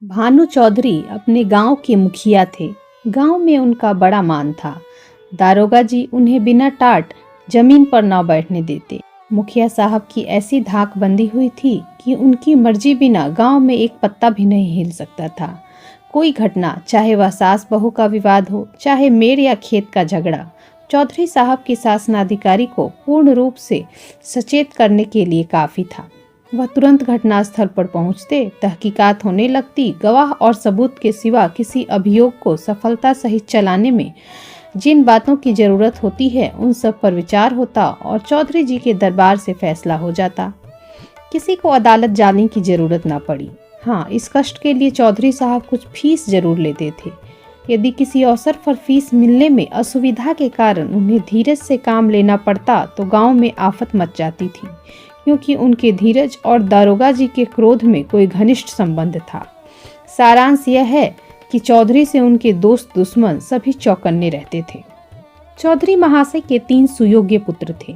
भानु चौधरी अपने गांव के मुखिया थे। गांव में उनका बड़ा मान था। दारोगा जी उन्हें बिना टाट जमीन पर न बैठने देते। मुखिया साहब की ऐसी धाक बंदी हुई थी कि उनकी मर्जी बिना गांव में एक पत्ता भी नहीं हिल सकता था। कोई घटना, चाहे वह सास बहू का विवाद हो, चाहे मेड़ या खेत का झगड़ा, चौधरी साहब के शासनाधिकारी को पूर्ण रूप से सचेत करने के लिए काफी था। वह तुरंत घटनास्थल पर पहुंचते, तहकीकात होने लगती, गवाह और सबूत के सिवा किसी अभियोग को सफलता सहित चलाने में जिन बातों की जरूरत होती है उन सब पर विचार होता और चौधरी जी के दरबार से फैसला हो जाता। किसी को अदालत जाने की जरूरत ना पड़ी। हाँ, इस कष्ट के लिए चौधरी साहब कुछ फीस जरूर लेते थे। यदि किसी अवसर पर फीस मिलने में असुविधा के कारण उन्हें धीरज से काम लेना पड़ता तो गांव में आफत मच जाती थी, क्योंकि उनके धीरज और दारोगा जी के क्रोध में कोई घनिष्ठ संबंध था। सारांश यह है कि चौधरी से उनके दोस्त दुश्मन सभी चौकन्ने रहते थे। चौधरी महाशय के 3 सुयोग्य पुत्र थे।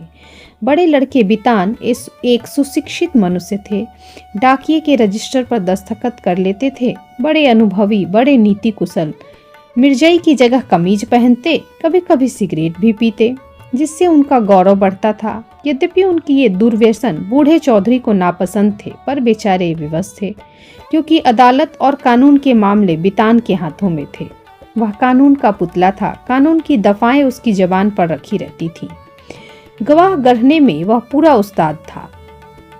बड़े लड़के बितान एक सुशिक्षित मनुष्य थे। डाकिये के रजिस्टर पर दस्तखत कर लेते थे। बड़े अनुभवी, बड़े नीति कुशल, मिर्जाई की जगह कमीज पहनते, कभी कभी सिगरेट भी पीते, जिससे उनका गौरव बढ़ता था। यद्यपि उनकी ये दुर्व्यसन बूढ़े चौधरी को नापसंद थे, पर बेचारे विवश थे, क्योंकि अदालत और कानून के मामले बितान के हाथों में थे। वह कानून का पुतला था। कानून की दफाएं उसकी जबान पर रखी रहती थी। गवाह गढ़ने में वह पूरा उस्ताद था।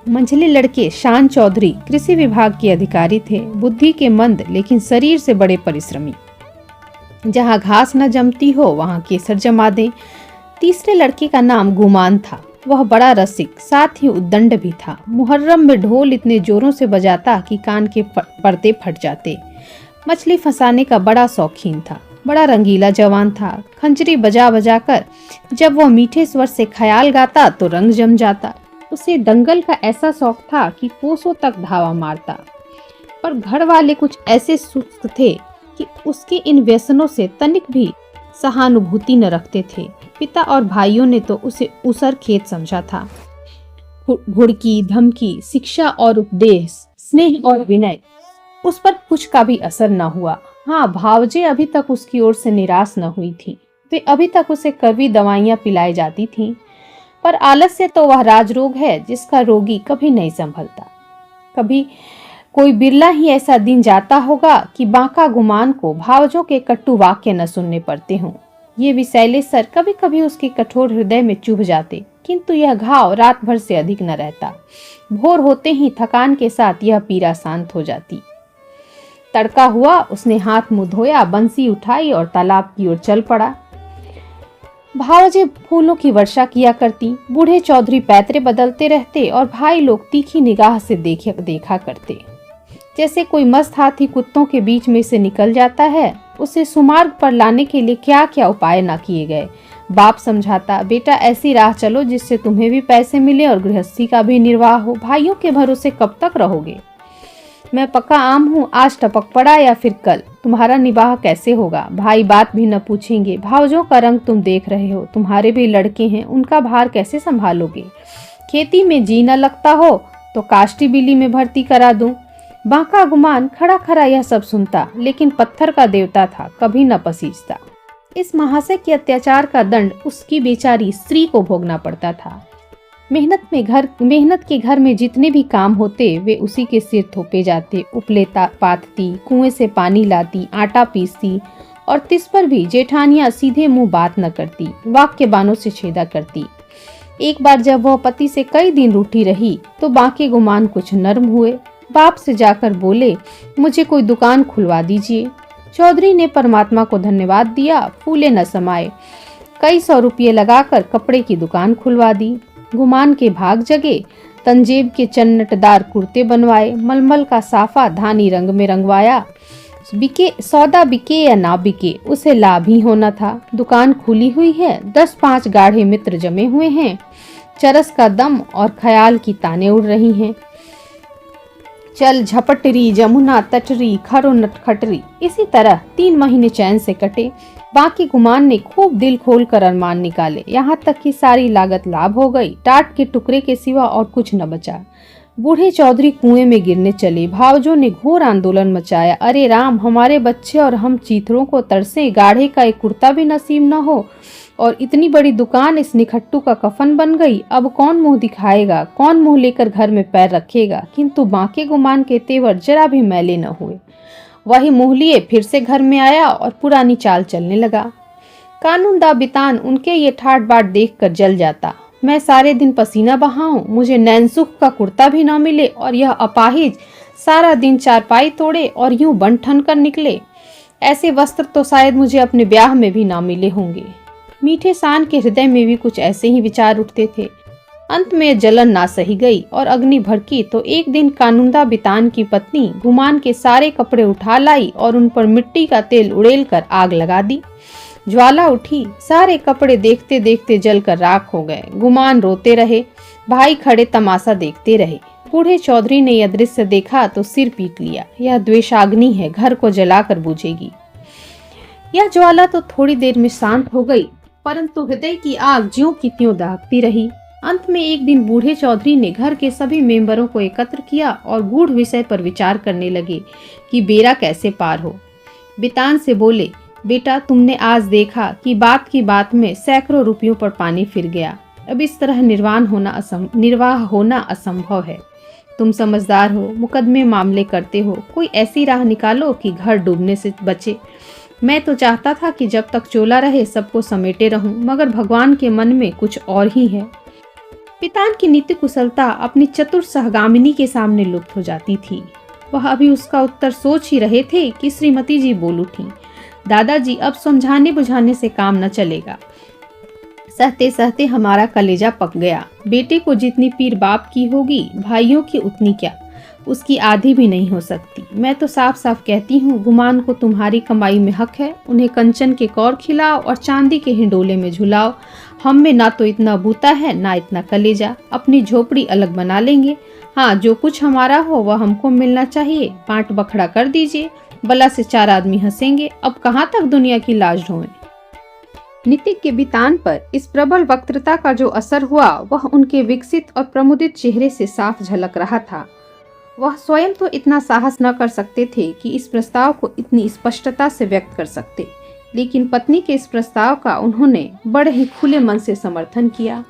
मंझले लड़के शान चौधरी कृषि विभाग के अधिकारी थे। बुद्धि के मंद लेकिन शरीर से बड़े परिश्रमी। जहाँ घास न जमती हो वहाँ केसर जमा दे। तीसरे लड़के का नाम गुमान था। वह बड़ा रसिक, साथ ही उद्दंड भी था। मुहर्रम में ढोल इतने जोरों से बजाता कि कान के पर्दे फट जाते। मछली फंसाने का बड़ा शौकीन था। बड़ा रंगीला जवान था। खंजरी बजा बजा कर जब वह मीठे स्वर से ख्याल गाता तो रंग जम जाता। उसे दंगल का ऐसा शौक था कि कोसों तक धावा मारता। पर घर वाले कुछ ऐसे सुस्त थे कि उसके इन व्यसनों से तनिक भी सहानुभूति न रखते थे। पिता और भाइयों ने तो उसे उसर खेत समझा था। घुड़की, धमकी, शिक्षा और उपदेश, स्नेह और विनय, उस पर कुछ का भी असर न हुआ। हाँ, भावजे अभी तक उसकी ओर से निराश न हुई थी। वे अभी तक उसे कड़वी दवाइयां पिलाई जाती थीं, पर आलस्य तो वह राजरोग है जिसका रोगी कभी नहीं संभलता। कभी कोई बिरला ही ऐसा दिन जाता होगा कि बांका गुमान को भावजों के कट्टू वाक्य न सुनने पड़ते हों। ये विषैले सर कभी कभी उसके कठोर हृदय में चुभ जाते, किंतु यह घाव रात भर से अधिक न रहता। भोर होते ही थकान के साथ यह पीड़ा शांत हो जाती। तड़का हुआ, उसने हाथ मुंह धोया, बंसी उठाई और तालाब की ओर चल पड़ा। भावजे फूलों की वर्षा किया करती। बूढ़े चौधरी पैतरे बदलते रहते और भाई लोग तीखी निगाह से देखा करते। जैसे कोई मस्त हाथी कुत्तों के बीच में से निकल जाता है। उसे सुमार्ग पर लाने के लिए क्या क्या उपाय न किए गए। बाप समझाता, बेटा ऐसी राह चलो जिससे तुम्हें भी पैसे मिले और गृहस्थी का भी निर्वाह हो। भाइयों के भरोसे कब तक रहोगे? मैं पक्का आम हूँ, आज टपक पड़ा या फिर कल तुम्हारा निवाह कैसे होगा? भाई बात भी न पूछेंगे। भावजों का रंग तुम देख रहे हो, तुम्हारे भी लड़के हैं, उनका भार कैसे संभालोगे? खेती में जी न लगता हो तो काष्टी बिली में भर्ती करा दूं। बांका गुमान खड़ा खड़ा यह सब सुनता, लेकिन पत्थर का देवता था, कभी न पसीजता। इस महाशय के अत्याचार का दंड उसकी बेचारी स्त्री को भोगना पड़ता था। मेहनत के घर में जितने भी काम होते वे उसी के सिर थोपे जाते। उपले पाथती, कुएं से पानी लाती, आटा पीसती और तिस पर भी जेठानियां सीधे मुंह बात न करती, वाक्य बानों से छेदा करती। एक बार जब वह पति से कई दिन रूठी रही तो बांके गुमान कुछ नर्म हुए। बाप से जाकर बोले, मुझे कोई दुकान खुलवा दीजिए। चौधरी ने परमात्मा को धन्यवाद दिया, फूले न समाये। कई 100 रुपये लगाकर कपड़े की दुकान खुलवा दी। गुमान के भाग जगे। तंजेब के चन्नटदार कुर्ते बनवाए। मलमल का साफा धानी रंग में रंगवाया। सौदा बिके या ना बिके, उसे लाभ ही होना था। दुकान खुली हुई है, 10-5 गाढ़े मित्र जमे हुए हैं। चरस का दम और ख्याल की ताने उड़ रही हैं। चल झपटरी, जमुना तटरी, खरो नटखटरी, इसी तरह 3 महीने चैन से कटे। बाकी गुमान ने खूब दिल खोल कर अरमान निकाले, यहाँ तक कि सारी लागत लाभ हो गई। टाट के टुकड़े के सिवा और कुछ न बचा। बूढ़े चौधरी कुएं में गिरने चले। भावजों ने घोर आंदोलन मचाया। अरे राम, हमारे बच्चे और हम चीथड़ों को तरसे, गाढ़े का एक कुर्ता भी नसीब न हो, और इतनी बड़ी दुकान इस निखट्टू का कफन बन गई। अब कौन मुंह दिखाएगा, कौन मुंह लेकर घर में पैर रखेगा। किंतु बांके गुमान के तेवर जरा भी मैले न हुए। वही मुंह लिए फिर से घर में आया और पुरानी चाल चलने लगा। कानून दा बितान उनके ये ठाट बाट देख कर जल जाता। मैं सारे दिन पसीना बहाऊं, मुझे नैनसुख का कुर्ता भी न मिले, और यह अपाहिज सारा दिन चारपाई तोड़े और यूं बन ठन कर निकले। ऐसे वस्त्र तो शायद मुझे अपने ब्याह में भी न मिले होंगे। मीठे सान के हृदय में भी कुछ ऐसे ही विचार उठते थे। अंत में जलन ना सही गई और अग्नि भड़की तो एक दिन कानूनदा बितान की पत्नी गुमान के सारे कपड़े उठा लाई और उन पर मिट्टी का तेल उड़ेल कर आग लगा दी। ज्वाला उठी, सारे कपड़े देखते देखते जलकर राख हो गए। गुमान रोते रहे, भाई खड़े तमाशा देखते रहे। बूढ़े चौधरी ने यह दृश्य देखा तो सिर पीट लिया। यह द्वेषाग्नि है, घर को जलाकर बुझेगी। यह ज्वाला तो थोड़ी देर में शांत हो गई, परंतु हृदय की आग ज्यों की त्यों दागती रही। अंत में एक दिन बूढ़े चौधरी ने घर के सभी मेंबरों को एकत्र किया और गूढ़ विषय पर विचार करने लगे कि बेड़ा कैसे पार हो। बितान से बोले, बेटा, तुमने आज देखा कि बात की बात में सैकड़ों रुपयों पर पानी फिर गया। अब इस तरह निर्वाह होना असंभव है। तुम समझदार हो, मुकदमे मामले करते हो, कोई ऐसी राह निकालो कि घर डूबने से बचे। मैं तो चाहता था कि जब तक चोला रहे सबको समेटे रहूं, मगर भगवान के मन में कुछ और ही है। पितान की नीति कुशलता अपनी चतुर सहगामिनी के सामने लुप्त हो जाती थी। वह अभी उसका उत्तर सोच ही रहे थे कि श्रीमती जी बोल उठी, दादाजी, अब समझाने बुझाने से काम न चलेगा। सहते सहते हमारा कलेजा पक गया। बेटे को जितनी पीर बाप की होगी, भाइयों की उतनी क्या, उसकी आधी भी नहीं हो सकती। मैं तो साफ साफ कहती हूँ, गुमान को तुम्हारी कमाई में हक है। उन्हें कंचन के कौर खिलाओ और चांदी के हिंडोले में झुलाओ। हम में ना तो इतना बूता है ना इतना कलेजा। अपनी झोपड़ी अलग बना लेंगे। हाँ, जो कुछ हमारा हो वह हमको मिलना चाहिए। बांट बखड़ा कर दीजिए, बला से 4 आदमी हंसेंगे। अब कहाँ तक दुनिया की लाज ढोएं। नीतिक के बितान पर इस प्रबल वक्तृता का जो असर हुआ वह उनके विकसित और प्रमुदित चेहरे से साफ झलक रहा था। वह स्वयं तो इतना साहस न कर सकते थे कि इस प्रस्ताव को इतनी स्पष्टता से व्यक्त कर सकते, लेकिन पत्नी के इस प्रस्ताव का उन्होंने बड़े ही खुले मन से समर्थन किया।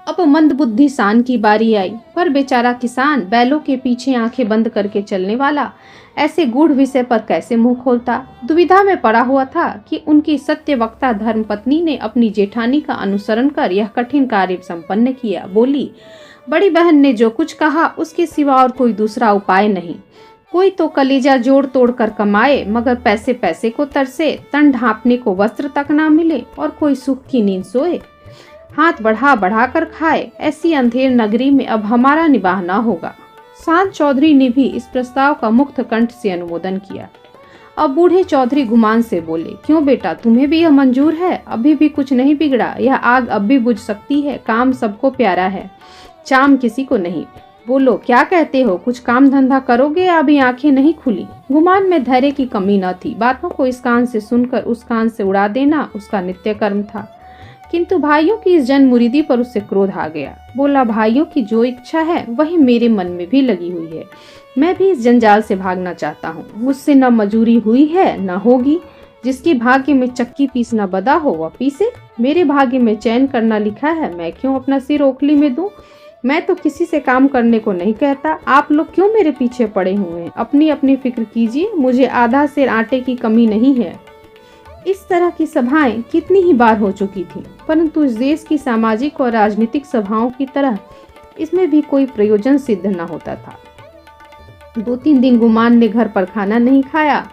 अब मंदबुद्धि सान की बारी आई, पर बेचारा किसान, बैलों के पीछे आंखें बंद करके चलने वाला, ऐसे गूढ़ विषय पर कैसे मुंह खोलता। दुविधा में पड़ा हुआ था कि उनकी सत्यवक्ता धर्मपत्नी ने अपनी जेठानी का अनुसरण कर यह कठिन कार्य संपन्न किया। बोली, बड़ी बहन ने जो कुछ कहा उसके सिवा और कोई दूसरा उपाय नहीं। कोई तो कलेजा जोड़ तोड़ कर कमाए, मगर पैसे पैसे को तरसे, तन ढांपने को वस्त्र तक ना मिले, और कोई सुख की नींद सोए, हाथ बढ़ा बढ़ा कर खाए। ऐसी अंधेर नगरी में अब हमारा निवाह न होगा। सांत चौधरी ने भी इस प्रस्ताव का मुक्त कंठ से अनुमोदन किया। अब बूढ़े चौधरी गुमान से बोले, क्यों बेटा, तुम्हें भी यह मंजूर है? अभी भी कुछ नहीं बिगड़ा, यह आग अब भी बुझ सकती है। काम सबको प्यारा है, चाम किसी को नहीं। बोलो, क्या कहते हो? कुछ काम धंधा करोगे या अभी आंखें नहीं खुली? गुमान में धैर्य की कमी न थी। बातों को इस कान से सुनकर उस कान से उड़ा देना उसका नित्य कर्म था। किंतु भाइयों की इस जन मुरीदी पर उससे क्रोध आ गया। बोला, भाइयों की जो इच्छा है वही मेरे मन में भी लगी हुई है। मैं भी इस जंजाल से भागना चाहता हूँ। मुझसे न मजूरी हुई है न होगी। जिसके भाग्य में चक्की पीसना बदा हो वह पीसे। मेरे भाग्य में चैन करना लिखा है, मैं क्यों अपना सिर ओखली में दूं? मैं तो किसी से काम करने को नहीं कहता। आप लोग क्यों मेरे पीछे पड़े हुए हैं? अपनी अपनी फिक्र कीजिए, मुझे आधा सेर आटे की कमी नहीं है। इस तरह की सभाएं कितनी ही बार हो चुकी थी, परंतु इस देश की सामाजिक और राजनीतिक सभाओं की तरह इसमें भी कोई प्रयोजन सिद्ध न होता था। 2-3 दिन गुमान ने घर पर खाना नहीं खाया।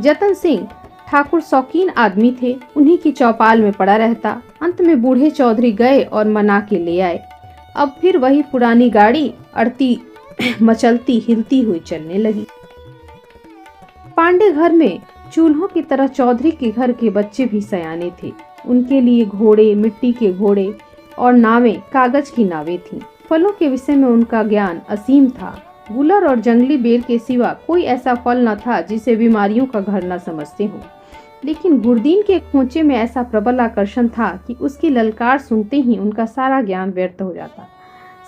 जतन सिंह ठाकुर शौकीन आदमी थे, उन्हीं की चौपाल में पड़ा रहता। अंत में बूढ़े चौधरी गए और मना के ले आए। अब फिर वही पुरानी गाड़ी अड़ती मचलती हिलती हुई चलने लगी। पांडे घर में चूल्हों की तरह चौधरी के घर के बच्चे भी सयाने थे। उनके लिए घोड़े, मिट्टी के घोड़े और नावें कागज की नावें थीं। फलों के विषय में उनका ज्ञान असीम था। गुलर और जंगली बेर के सिवा कोई ऐसा फल न था जिसे बीमारियों का घर न समझते हों। लेकिन गुरदीन के खोंचे में ऐसा प्रबल आकर्षण था कि उसकी ललकार सुनते ही उनका सारा ज्ञान व्यर्थ हो जाता।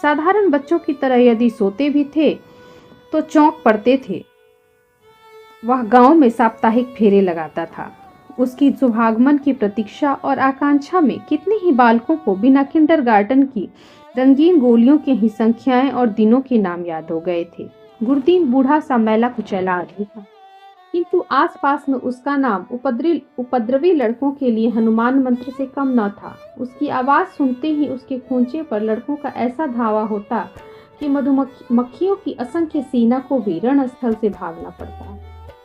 साधारण बच्चों की तरह यदि सोते भी थे तो चौंक पड़ते थे। वह गांव में साप्ताहिक फेरे लगाता था। उसकी शुभागमन की प्रतीक्षा और आकांक्षा में कितने ही बालकों को बिना किंडरगार्टन की रंगीन गोलियों की ही संख्याएं और दिनों के नाम याद हो गए थे। गुरदीन बूढ़ा सा मैला कुचैला आदमी था, किंतु आसपास में उसका नाम उपद्रवी लड़कों के लिए हनुमान मंत्र से कम न था। उसकी आवाज सुनते ही उसके खूंचे पर लड़कों का ऐसा धावा होता कि मधुमक्खियों की असंख्य सेना को भी रणस्थल से भागना पड़ता।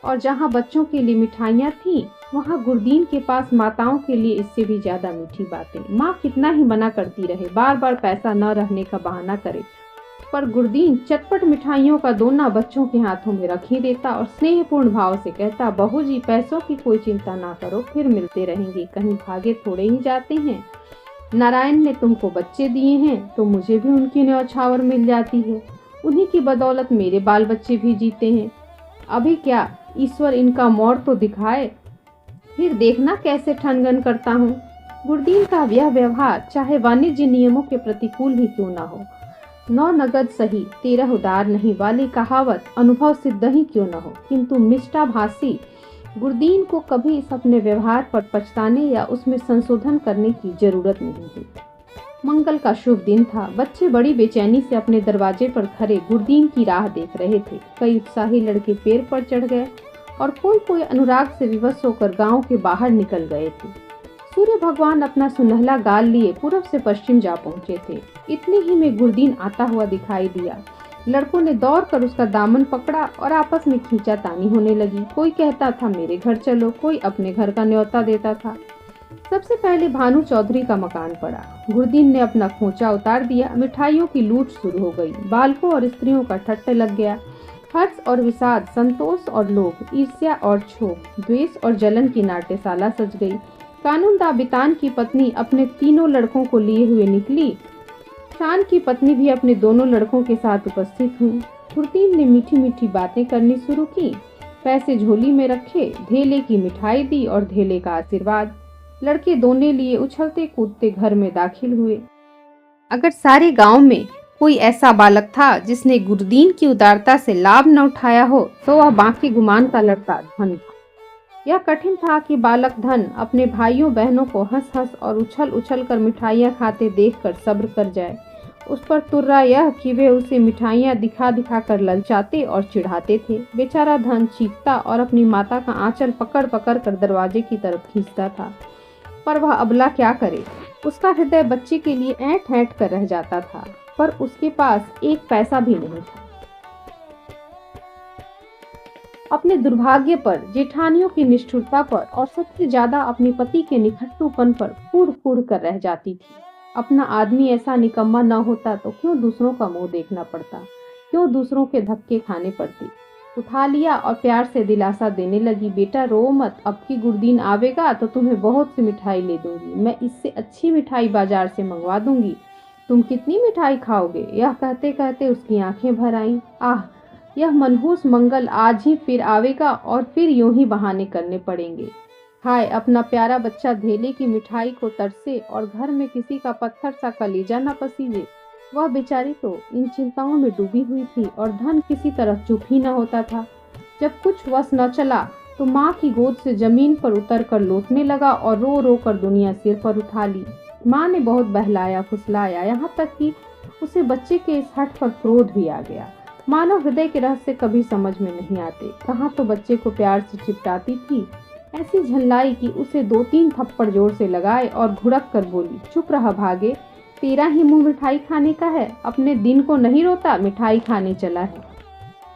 और जहाँ बच्चों के लिए मिठाइयाँ थीं, वहाँ गुरदीन के पास माताओं के लिए इससे भी ज्यादा मीठी बातें। माँ कितना ही मना करती रहे, बार बार पैसा न रहने का बहाना करे, पर गुरदीन चटपट मिठाइयों का दोना बच्चों के हाथों में रख ही देता और स्नेहपूर्ण भाव से कहता, बहू जी पैसों की कोई चिंता ना करो, फिर मिलते रहेंगे, कहीं भागे थोड़े ही जाते हैं। नारायण ने तुमको बच्चे दिए हैं तो मुझे भी उनकी न्यौछावर मिल जाती है। उन्हीं की बदौलत मेरे बाल बच्चे भी जीते हैं। अभी क्या ईश्वर इनका मोड़ तो दिखाए, फिर देखना कैसे ठनगन करता हूँ। गुरदीन का यह व्यवहार चाहे वाणिज्य नियमों के प्रतिकूल ही क्यों ना हो, 9 नगद सही 13 उधार नहीं वाली कहावत अनुभव सिद्ध ही क्यों न हो, किंतु मिष्टाभाषी गुरदीन को कभी इस अपने व्यवहार पर पछताने या उसमें संशोधन करने की जरूरत नहीं थी। मंगल का शुभ दिन था। बच्चे बड़ी बेचैनी से अपने दरवाजे पर खड़े गुरदीन की राह देख रहे थे। कई उत्साही लड़के पेड़ पर चढ़ गए और कोई कोई अनुराग से विवश होकर गांव के बाहर निकल गए थे। सूर्य भगवान अपना सुनहला गाल लिए पूर्व से पश्चिम जा पहुंचे थे। इतने ही में गुरदीन आता हुआ दिखाई दिया। लड़कों ने दौड़कर उसका दामन पकड़ा और आपस में खींचातानी होने लगी। कोई कहता था मेरे घर चलो, कोई अपने घर का न्योता देता था। सबसे पहले भानु चौधरी का मकान पड़ा। गुरदीन ने अपना खोंचा उतार दिया। मिठाइयों की लूट शुरू हो गई। बालकों और स्त्रियों का ठट्टे लग गया। हर्ष और विषाद, संतोष और लोभ, ईर्ष्या और क्षोभ, द्वेष और जलन की नाट्यशाला सज गई। कानूनदा बितान की पत्नी अपने तीनों लड़कों को लिए हुए निकली। शान की पत्नी भी अपने दोनों लड़कों के साथ उपस्थित हुई। गुरदीन ने मीठी मीठी बातें करनी शुरू की। पैसे झोली में रखे, धेले की मिठाई दी और धेले का आशीर्वाद। लड़के दोने लिए उछलते कूदते घर में दाखिल हुए। अगर सारे गांव में कोई ऐसा बालक था जिसने गुरदीन की उदारता से लाभ न उठाया हो तो वह बाकी गुमान का लड़का धन था। यह कठिन था कि बालक धन अपने भाइयों बहनों को हंस हंस और उछल उछल कर मिठाइयाँ खाते देखकर सब्र कर जाए। उस पर तुर्रा यह कि वे उसे मिठाइयाँ दिखा दिखा कर ललचाते और चिढ़ाते थे। बेचारा धन चीखता और अपनी माता का आंचल पकड़ पकड़ कर दरवाजे की तरफ खींचता था, पर वह अबला क्या करे। उसका हृदय बच्चे के लिए ऐंठ ऐंठ कर रह जाता था, पर उसके पास एक पैसा भी नहीं था। अपने दुर्भाग्य पर, जेठानियों की निष्ठुरता पर और सबसे ज्यादा अपने पति के निखट्टूपन पर फूड़ फूड़ कर रह जाती थी। अपना आदमी ऐसा निकम्मा न होता तो क्यों दूसरों का मुंह देखना पड़ता, क्यों दूसरों के धक्के खाने पड़ते। उठा लिया और प्यार से दिलासा देने लगी, बेटा रो मत, अब की गुरदीन आवेगा तो तुम्हें बहुत सी मिठाई ले दूंगी, मैं इससे अच्छी मिठाई बाजार से मंगवा दूंगी, तुम कितनी मिठाई खाओगे। यह कहते कहते उसकी आंखें भर आईं। आह, यह मनहूस मंगल आज ही फिर आवेगा और फिर यूं ही बहाने करने पड़ेंगे। हाय, अपना प्यारा बच्चा धेले की मिठाई को तरसे और घर में किसी का पत्थर सा कलेजा न पसीजे। वह बेचारी तो इन चिंताओं में डूबी हुई थी और धन किसी तरह चुप ही न होता था। जब कुछ वश न चला तो माँ की गोद से जमीन पर उतर कर लौटने लगा और रो रो कर दुनिया सिर पर उठा ली। माँ ने बहुत बहलाया फुसलाया, यहाँ तक कि उसे बच्चे के इस हठ पर क्रोध भी आ गया। मानव हृदय के रहस्य कभी समझ में नहीं आते। कहाँ तो बच्चे को प्यार से चिपटाती थी, ऐसी झल्लाई कि उसे 2-3 थप्पड़ जोर से लगाए और घुड़क कर बोली, चुप रहा भागे, तेरा ही मुंह मिठाई खाने का है, अपने दिन को नहीं रोता, मिठाई खाने चला है।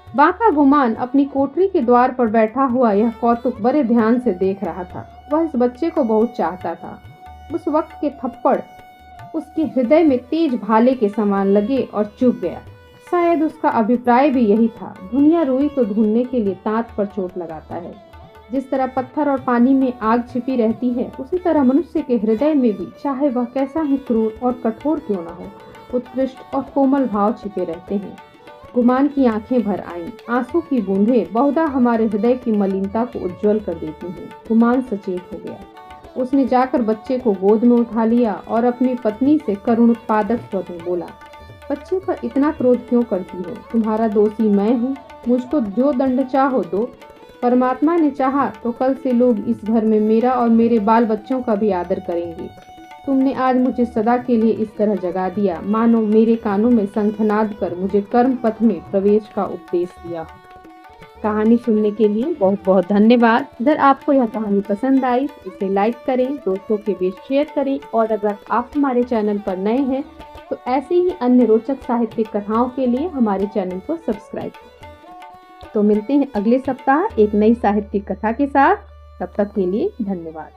बांका गुमान अपनी कोठरी के द्वार पर बैठा हुआ यह कौतुक बड़े ध्यान से देख रहा था। वह इस बच्चे को बहुत चाहता था। उस वक्त के थप्पड़ उसके हृदय में तेज भाले के समान लगे और चुभ गया। शायद उसका अभिप्राय भी यही था। दुनिया रुई तो ढूंढने के लिए तांत पर चोट लगाता है। जिस तरह पत्थर और पानी में आग छिपी रहती है, उसी तरह मनुष्य के हृदय में भी, चाहे वह कैसा ही क्रूर और कठोर क्यों न हो, उत्कृष्ट और कोमल भाव छिपे रहते हैं। गुमान की आंखें भर आईं। आंसू की बूंदें बहुधा हमारे हृदय की मलिनता को उज्जवल कर देती हैं। गुमान सचेत हो गया। उसने जाकर बच्चे को गोद में उठा लिया और अपनी पत्नी से करुण उत्पादक स्वर में बोला, बच्चे पर इतना क्रोध क्यों करती हो? तुम्हारा दोषी मैं हूँ, मुझको जो दंड चाहो दो। परमात्मा ने चाहा तो कल से लोग इस घर में मेरा और मेरे बाल बच्चों का भी आदर करेंगे। तुमने आज मुझे सदा के लिए इस तरह जगा दिया, मानो मेरे कानों में शंखनाद कर मुझे कर्म पथ में प्रवेश का उपदेश दिया। कहानी सुनने के लिए बहुत बहुत धन्यवाद। अगर आपको यह कहानी पसंद आई तो इसे लाइक करें, दोस्तों के बीच शेयर करें और अगर आप हमारे चैनल पर नए हैं तो ऐसी ही अन्य रोचक साहित्यिक कथाओं के लिए हमारे चैनल को सब्सक्राइब करें। तो मिलते हैं अगले सप्ताह एक नई साहित्यिक कथा के साथ। तब तक के लिए धन्यवाद।